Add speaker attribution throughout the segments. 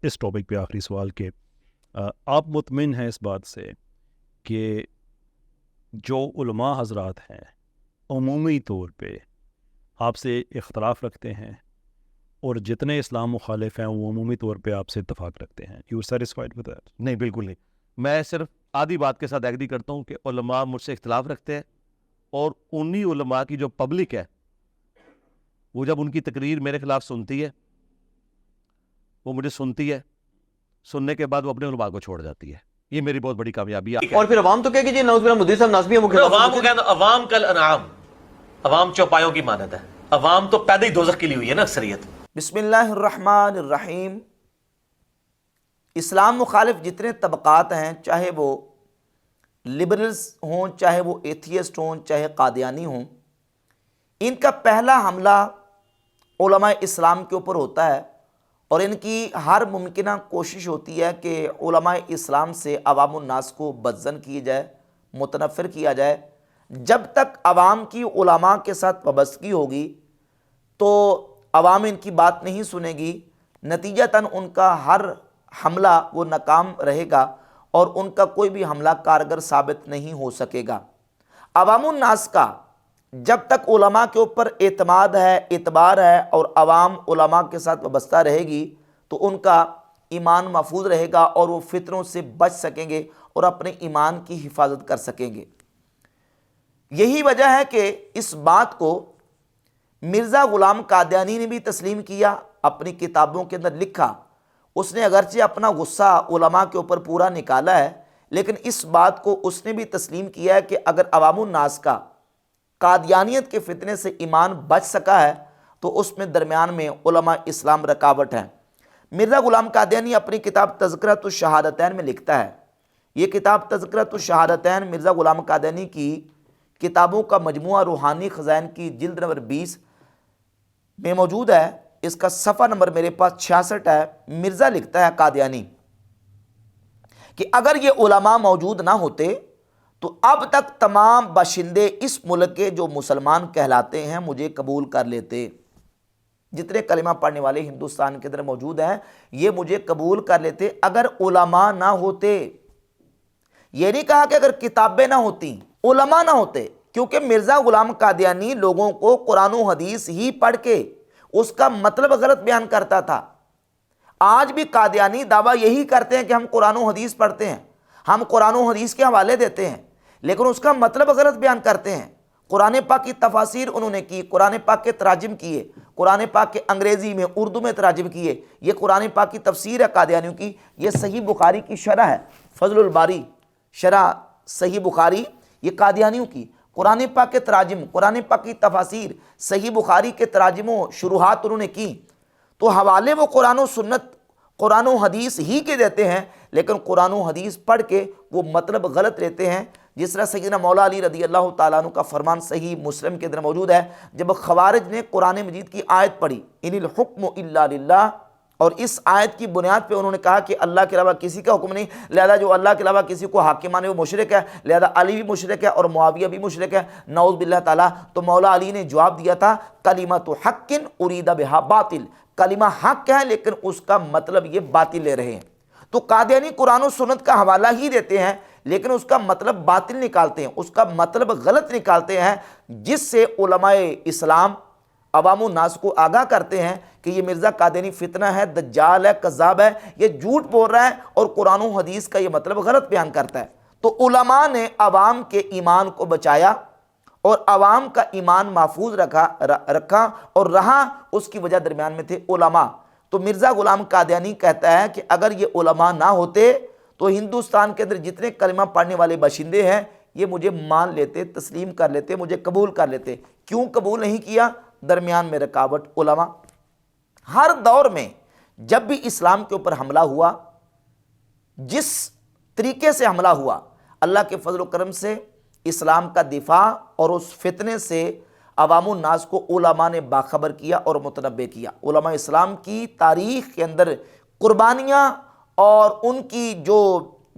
Speaker 1: اس topic پہ آخری سوال کہ آپ مطمئن ہیں اس بات سے کہ جو علماء حضرات ہیں عمومی طور پہ آپ سے اختلاف رکھتے ہیں اور جتنے اسلام مخالف ہیں وہ عمومی طور پہ آپ سے اتفاق رکھتے ہیں؟ You satisfied with that?
Speaker 2: نہیں، بالکل نہیں. میں صرف آدھی بات کے ساتھ ایگری کرتا ہوں کہ علماء مجھ سے اختلاف رکھتے ہیں، اور انہی علماء کی جو پبلک ہے وہ جب ان کی تقریر میرے خلاف سنتی ہے، وہ مجھے سنتی ہے، سننے کے بعد وہ اپنے علماء کو چھوڑ جاتی ہے. یہ میری بہت بڑی کامیابی ہے.
Speaker 3: اور پھر عوام تو کہے کہ جی نعوذ باللہ مدیر صاحب نازمی ہے،
Speaker 4: عوام کو کہنا عوام کل انعام، عوام چوپایوں کی مانند ہے. عوام تو پیدا ہی دوزخ کے لیے ہوئی ہے نا اکثریت.
Speaker 3: بسم اللہ الرحمن الرحیم. اسلام مخالف جتنے طبقات ہیں، چاہے وہ لبرلز ہوں، چاہے وہ ایتھیسٹ ہوں، چاہے قادیانی ہوں، ان کا پہلا حملہ علماء اسلام کے اوپر ہوتا ہے، اور ان کی ہر ممکنہ کوشش ہوتی ہے کہ علماء اسلام سے عوام الناس کو بدظن کیا جائے، متنفر کیا جائے. جب تک عوام کی علماء کے ساتھ وابستگی ہوگی تو عوام ان کی بات نہیں سنے گی، نتیجتاً ان کا ہر حملہ وہ ناکام رہے گا اور ان کا کوئی بھی حملہ کارگر ثابت نہیں ہو سکے گا. عوام الناس کا جب تک علماء کے اوپر اعتماد ہے، اعتبار ہے، اور عوام علماء کے ساتھ وابستہ رہے گی تو ان کا ایمان محفوظ رہے گا اور وہ فتنوں سے بچ سکیں گے اور اپنے ایمان کی حفاظت کر سکیں گے. یہی وجہ ہے کہ اس بات کو مرزا غلام قادیانی نے بھی تسلیم کیا، اپنی کتابوں کے اندر لکھا. اس نے اگرچہ اپنا غصہ علماء کے اوپر پورا نکالا ہے، لیکن اس بات کو اس نے بھی تسلیم کیا ہے کہ اگر عوام الناس کا قادیانیت کے فتنے سے ایمان بچ سکا ہے تو اس میں درمیان میں علماء اسلام رکاوٹ ہیں. مرزا غلام قادیانی اپنی کتاب تذکرۃ الشہادتین میں لکھتا ہے. یہ کتاب تذکرۃ الشہادتین مرزا غلام قادیانی کی کتابوں کا مجموعہ روحانی خزائن کی جلد نمبر 20 میں موجود ہے. اس کا صفحہ نمبر میرے پاس 66 ہے. مرزا لکھتا ہے قادیانی کہ اگر یہ علماء موجود نہ ہوتے تو اب تک تمام باشندے اس ملک کے جو مسلمان کہلاتے ہیں مجھے قبول کر لیتے. جتنے کلمہ پڑھنے والے ہندوستان کے اندر موجود ہیں یہ مجھے قبول کر لیتے اگر علماء نہ ہوتے. یہ نہیں کہا کہ اگر کتابیں نہ ہوتی، علماء نہ ہوتے، کیونکہ مرزا غلام قادیانی لوگوں کو قرآن و حدیث ہی پڑھ کے اس کا مطلب غلط بیان کرتا تھا. آج بھی قادیانی دعویٰ یہی کرتے ہیں کہ ہم قرآن و حدیث پڑھتے ہیں، ہم قرآن و حدیث کے حوالے دیتے ہیں، لیکن اس کا مطلب غلط بیان کرتے ہیں. قرآن پاک کی تفاسیر انہوں نے کی، قرآن پاک کے تراجم کیے، قرآن پاک کے انگریزی میں اردو میں تراجم کیے. یہ قرآن پاک کی تفسیر ہے قادیانیوں کی. یہ صحیح بخاری کی شرح ہے، فضل الباری شرح صحیح بخاری، یہ قادیانیوں کی. قرآن پاک کے تراجم، قرآن پاک کی تفاسیر، صحیح بخاری کے تراجم و شروحات انہوں نے کی. تو حوالے وہ قرآن و سنت، قرآن و حدیث ہی کے دیتے ہیں، لیکن قرآن و حدیث پڑھ کے وہ مطلب غلط لیتے ہیں. جس طرح سیدنا مولا علی رضی اللہ تعالیٰ عنہ کا فرمان صحیح مسلم کے اندر موجود ہے، جب خوارج نے قرآن مجید کی آیت پڑھی ان الحکم الا للہ، اور اس آیت کی بنیاد پہ انہوں نے کہا کہ اللہ کے علاوہ کسی کا حکم نہیں، لہذا جو اللہ کے علاوہ کسی کو حاکم مانے وہ مشرک ہے، لہذا علی بھی مشرک ہے اور معاویہ بھی مشرک ہے، نعوذ باللہ تعالیٰ. تو مولا علی نے جواب دیا تھا کلمۃ حق ارید بہا باطل، کلمہ حق ہے لیکن اس کا مطلب یہ باطل لے رہے ہیں. تو قادیانی قرآن و سنت کا حوالہ ہی دیتے ہیں لیکن اس کا مطلب باطل نکالتے ہیں، اس کا مطلب غلط نکالتے ہیں، جس سے علماء اسلام عوام الناس کو آگاہ کرتے ہیں کہ یہ مرزا قادیانی فتنہ ہے، دجال ہے، کذاب ہے، یہ جھوٹ بول رہا ہے اور قرآن و حدیث کا یہ مطلب غلط بیان کرتا ہے. تو علماء نے عوام کے ایمان کو بچایا اور عوام کا ایمان محفوظ رکھا اور رہا، اس کی وجہ درمیان میں تھے علماء. تو مرزا غلام قادیانی کہتا ہے کہ اگر یہ علماء نہ ہوتے تو ہندوستان کے اندر جتنے کلمہ پڑھنے والے باشندے ہیں یہ مجھے مان لیتے، تسلیم کر لیتے، مجھے قبول کر لیتے. کیوں قبول نہیں کیا؟ درمیان میں رکاوٹ علماء. ہر دور میں جب بھی اسلام کے اوپر حملہ ہوا، جس طریقے سے حملہ ہوا، اللہ کے فضل و کرم سے اسلام کا دفاع اور اس فتنے سے عوام الناس کو علماء نے باخبر کیا اور متنبع کیا. علماء اسلام کی تاریخ کے اندر قربانیاں اور ان کی جو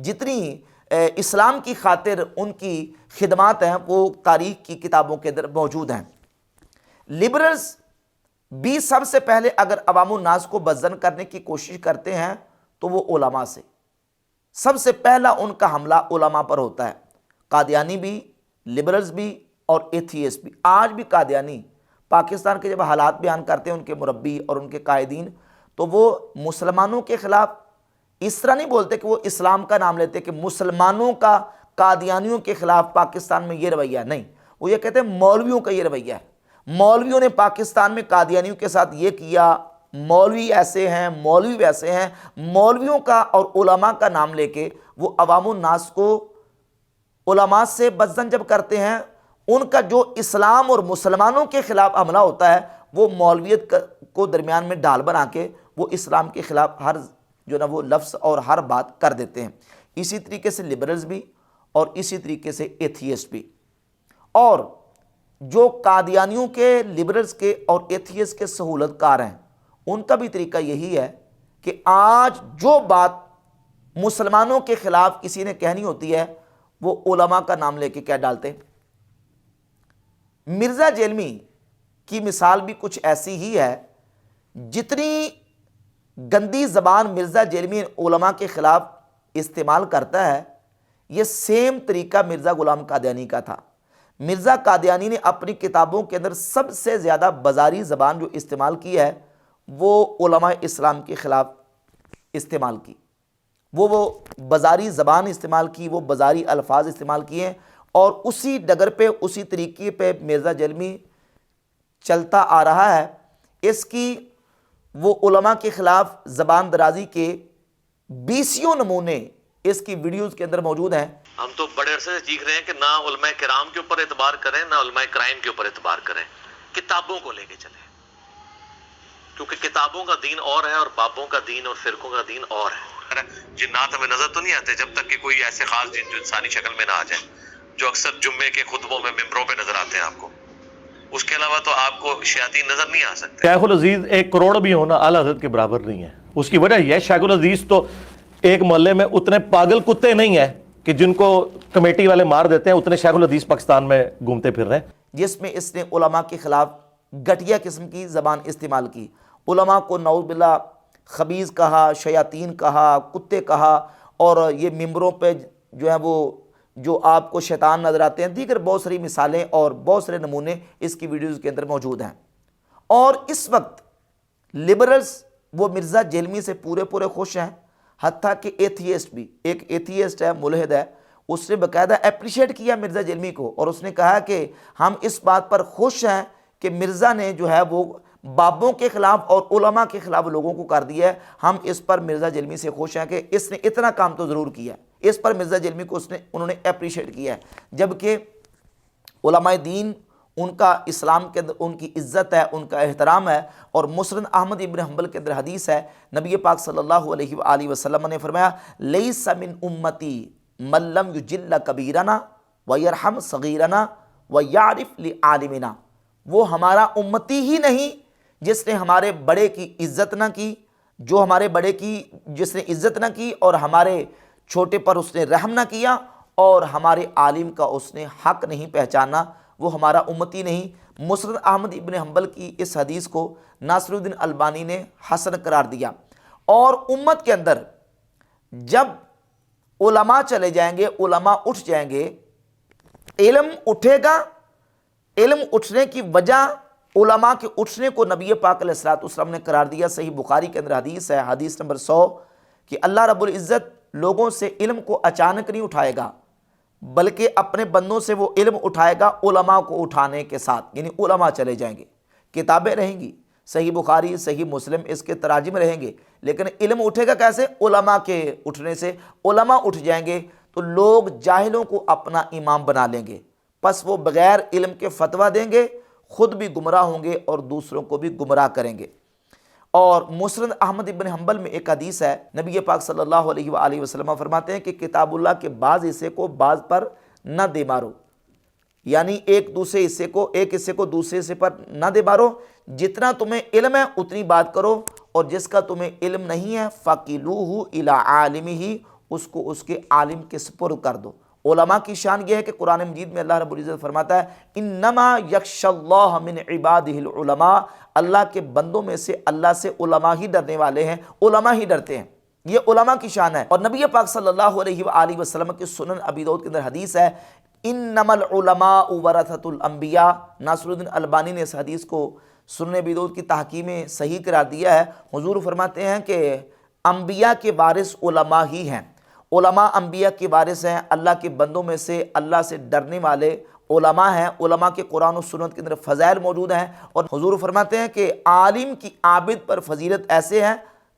Speaker 3: جتنی اسلام کی خاطر ان کی خدمات ہیں وہ تاریخ کی کتابوں کے اندر موجود ہیں. لبرلز بھی سب سے پہلے اگر عوام الناس کو بدظن کرنے کی کوشش کرتے ہیں تو وہ علماء سے، سب سے پہلا ان کا حملہ علماء پر ہوتا ہے۔ قادیانی بھی، لبرلز بھی اور ایتھیسٹ بھی۔ آج بھی قادیانی پاکستان کے جب حالات بیان کرتے ہیں ان کے مربی اور ان کے قائدین، تو وہ مسلمانوں کے خلاف اس طرح نہیں بولتے کہ وہ اسلام کا نام لیتے کہ مسلمانوں کا قادیانیوں کے خلاف پاکستان میں یہ رویہ ہے، نہیں، وہ یہ کہتے ہیں مولویوں کا یہ رویہ ہے، مولویوں نے پاکستان میں قادیانیوں کے ساتھ یہ کیا، مولوی ایسے ہیں، مولوی ویسے ہیں۔ مولویوں کا اور علماء کا نام لے کے وہ عوام الناس کو علماء سے بدظن جب کرتے ہیں، ان کا جو اسلام اور مسلمانوں کے خلاف حملہ ہوتا ہے وہ مولویت کو درمیان میں ڈال بنا کے وہ اسلام کے خلاف ہر جو نا وہ لفظ اور ہر بات کر دیتے ہیں۔ اسی طریقے سے لبرلز بھی اور اسی طریقے سے ایتھیسٹ بھی۔ اور جو قادیانیوں کے، لبرلز کے اور ایتھیسٹ کے سہولت کار ہیں، ان کا بھی طریقہ یہی ہے کہ آج جو بات مسلمانوں کے خلاف کسی نے کہنی ہوتی ہے وہ علماء کا نام لے کے کیا ڈالتے ہیں۔ مرزا جیلمی کی مثال بھی کچھ ایسی ہی ہے، جتنی گندی زبان مرزا جیلمی علماء کے خلاف استعمال کرتا ہے، یہ سیم طریقہ مرزا غلام قادیانی کا تھا۔ مرزا قادیانی نے اپنی کتابوں کے اندر سب سے زیادہ بازاری زبان جو استعمال کی ہے وہ علماء اسلام کے خلاف استعمال کی، وہ بازاری زبان استعمال کی، وہ بازاری الفاظ استعمال کیے، اور اسی ڈگر پہ، اسی طریقے پہ مرزا جیلمی چلتا آ رہا ہے۔ اس کی وہ علماء کے خلاف زبان درازی کے 20 نمونے اس کی ویڈیوز کے اندر موجود ہیں۔
Speaker 4: ہم تو بڑے عرصے سے سیکھ رہے ہیں کہ نہ علماء کرام کے اوپر اعتبار کریں، نہ علماء کرائم کے اوپر اعتبار کریں، کتابوں کو لے کے چلیں، کیونکہ کتابوں کا دین اور ہے اور بابوں کا دین اور فرقوں کا دین اور ہے۔ جنات ہمیں نظر تو نہیں آتے جب تک کہ کوئی ایسے خاص جن جو انسانی شکل میں نہ آ جائیں، جو اکثر جمعے کے خطبوں میں ممبروں پہ نظر آتے ہیں آپ کو، اس کے علاوہ تو آپ کو شیاطین نظر نہیں آ سکتے۔
Speaker 2: شیخ العزیز 1 کروڑ بھی ہونا اعلیٰ حضرت کے برابر نہیں ہے۔ اس کی وجہ یہ ہے شیخ العزیز تو ایک محلے میں اتنے پاگل کتے نہیں ہیں کہ جن کو کمیٹی والے مار دیتے ہیں، اتنے شیخ العزیز پاکستان میں گھومتے پھر رہے ہیں،
Speaker 3: جس میں اس نے علماء کے خلاف گھٹیا قسم کی زبان استعمال کی، علماء کو نعوذ باللہ خبیث کہا، شیاطین کہا، کتے کہا، اور یہ ممبروں پہ جو ہے وہ جو آپ کو شیطان نظر آتے ہیں، دیگر بہت ساری مثالیں اور بہت سارے نمونے اس کی ویڈیوز کے اندر موجود ہیں۔ اور اس وقت لبرلز وہ مرزا جیلمی سے پورے خوش ہیں، حتیٰ کہ ایتھیسٹ بھی، ایک ایتھیسٹ ہے، ملحد ہے، اس نے باقاعدہ اپریشیٹ کیا مرزا جیلمی کو، اور اس نے کہا کہ ہم اس بات پر خوش ہیں کہ مرزا نے جو ہے وہ بابوں کے خلاف اور علماء کے خلاف لوگوں کو کر دیا ہے، ہم اس پر مرزا جیلمی سے خوش ہیں کہ اس نے اتنا کام تو ضرور کیا ہے۔ اس پر مرزا جیلمی کو انہوں نے اپریشیٹ کیا ہے، جبکہ علماء دین ان کا اسلام کے اندر ان کی عزت ہے، ان کا احترام ہے۔ اور مسند احمد ابن حنبل کے اندر حدیث ہے، نبی پاک صلی اللہ علیہ وآلہ وسلم نے فرمایا لیس من امتی من لم یجل کبیرنا ویرحم صغیرنا ویعرف لعالمنا، وہ ہمارا امتی ہی نہیں جس نے ہمارے بڑے کی عزت نہ کی، جو ہمارے بڑے کی جس نے عزت نہ کی اور ہمارے چھوٹے پر اس نے رحم نہ کیا اور ہمارے عالم کا اس نے حق نہیں پہچانا، وہ ہمارا امتی نہیں۔ مسند احمد ابن حنبل کی اس حدیث کو ناصر الدین البانی نے حسن قرار دیا۔ اور امت کے اندر جب علماء چلے جائیں گے، علماء اٹھ جائیں گے، علم اٹھے گا، علم اٹھنے کی وجہ علماء کے اٹھنے کو نبی پاک علیہ السلام نے قرار دیا۔ صحیح بخاری کے اندر حدیث ہے، حدیث نمبر 100، کہ اللہ رب العزت لوگوں سے علم کو اچانک نہیں اٹھائے گا، بلکہ اپنے بندوں سے وہ علم اٹھائے گا علماء کو اٹھانے کے ساتھ، یعنی علماء چلے جائیں گے، کتابیں رہیں گی، صحیح بخاری، صحیح مسلم، اس کے تراجم رہیں گے، لیکن علم اٹھے گا کیسے؟ علماء کے اٹھنے سے۔ علماء اٹھ جائیں گے تو لوگ جاہلوں کو اپنا امام بنا لیں گے، پس وہ بغیر علم کے فتویٰ دیں گے، خود بھی گمراہ ہوں گے اور دوسروں کو بھی گمراہ کریں گے۔ اور مسند احمد ابن حنبل میں ایک حدیث ہے، نبی پاک صلی اللہ علیہ وآلہ وسلم فرماتے ہیں کہ کتاب اللہ کے بعض حصے کو بعض پر نہ دے مارو، یعنی ایک حصے کو دوسرے حصے پر نہ دے مارو، جتنا تمہیں علم ہے اتنی بات کرو، اور جس کا تمہیں علم نہیں ہے فَقِلُوهُ إِلَىٰ عَالِمِهِ، اس کو اس کے عالم کے سپرد کر دو۔ علماء کی شان یہ ہے کہ قرآن مجید میں اللہ رب العزت فرماتا ہے انما یخشی اللہ من عبادہ العلماء، اللہ کے بندوں میں سے اللہ سے علماء ہی ڈرنے والے ہیں، علماء ہی ڈرتے ہیں۔ یہ علماء کی شان ہے۔ اور نبی پاک صلی اللہ علیہ وآلہ وسلم کی سنن ابی داؤد کے اندر حدیث ہے، انما العلماء ورثۃ الانبیاء۔ ناصر الدین البانی نے اس حدیث کو سنن ابی داؤد کی تحقیق میں صحیح قرار دیا ہے۔ حضور فرماتے ہیں کہ انبیاء کے وارث علماء ہی ہیں، علماء انبیاء کے وارث ہیں، اللہ کے بندوں میں سے اللہ سے ڈرنے والے علماء ہیں، علماء کے قرآن و سنت کے اندر فضائل موجود ہیں۔ اور حضور فرماتے ہیں کہ عالم کی عابد پر فضیلت ایسے ہیں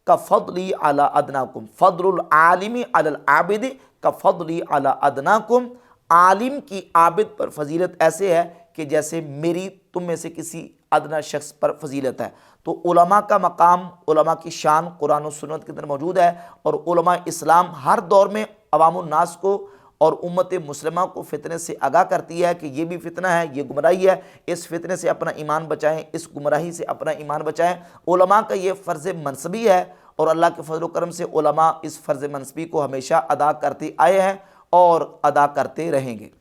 Speaker 3: کفضلی علی ادناکم، فضل العالم علی العابد کفضلی علی ادناکم، عالم کی عابد پر فضیلت ایسے ہے کہ جیسے میری تم میں سے کسی ادنا شخص پر فضیلت ہے۔ تو علماء کا مقام، علماء کی شان قرآن و سنت کے اندر موجود ہے، اور علماء اسلام ہر دور میں عوام الناس کو اور امت مسلمہ کو فتنے سے آگاہ کرتی ہے کہ یہ بھی فتنہ ہے، یہ گمراہی ہے، اس فتنے سے اپنا ایمان بچائیں، اس گمراہی سے اپنا ایمان بچائیں۔ علماء کا یہ فرض منصبی ہے، اور اللہ کے فضل و کرم سے علماء اس فرض منصبی کو ہمیشہ ادا کرتے آئے ہیں اور ادا کرتے رہیں گے۔